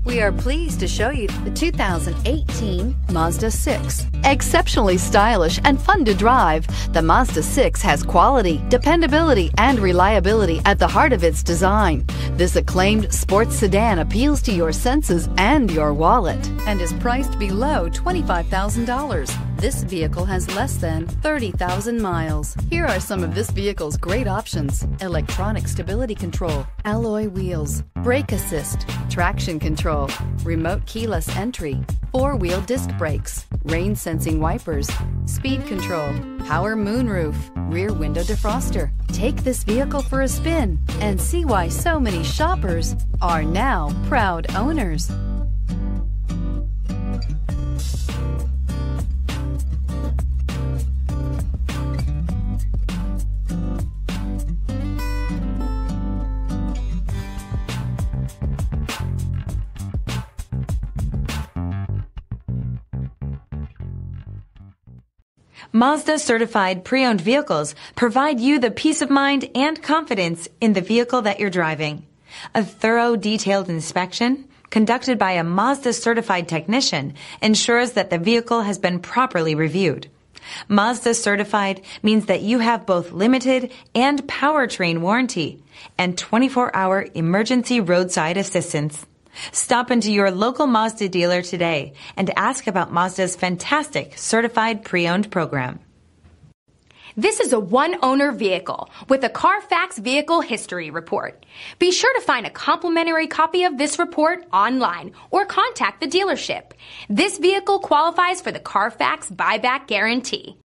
We are pleased to show you the 2018 Mazda 6. Exceptionally stylish and fun to drive, the Mazda 6 has quality, dependability, and reliability at the heart of its design. This acclaimed sports sedan appeals to your senses and your wallet and is priced below $25,000. This vehicle has less than 30,000 miles. Here are some of this vehicle's great options: electronic stability control, alloy wheels, brake assist, traction control, remote keyless entry, four-wheel disc brakes, rain sensing wipers, speed control, power moonroof, rear window defroster. Take this vehicle for a spin and see why so many shoppers are now proud owners. Mazda certified pre-owned vehicles provide you the peace of mind and confidence in the vehicle that you're driving. A thorough, detailed inspection conducted by a Mazda certified technician ensures that the vehicle has been properly reviewed. Mazda certified means that you have both limited and powertrain warranty and 24-hour emergency roadside assistance. Stop into your local Mazda dealer today and ask about Mazda's fantastic certified pre-owned program. This is a one-owner vehicle with a Carfax Vehicle History Report. Be sure to find a complimentary copy of this report online or contact the dealership. This vehicle qualifies for the Carfax Buyback Guarantee.